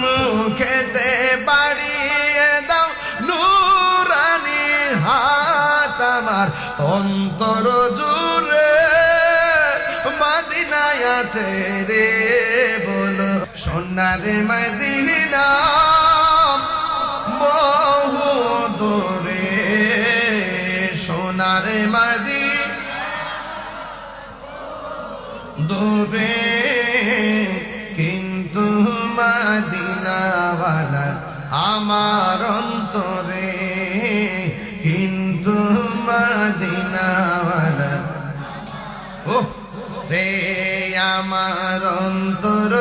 মুখেতে বাড়িয়ে দাও নুরানি হাত আমার অন্তর জুড়ে মদিনায় আছে রে বলো সোনার মদিনা বহু দূরে সোনার মদিনা দূরে কিন্তু মদিনাওয়ালা আমার অন্তরে কিন্তু মদিনাওয়ালা ও রে আমার অন্তর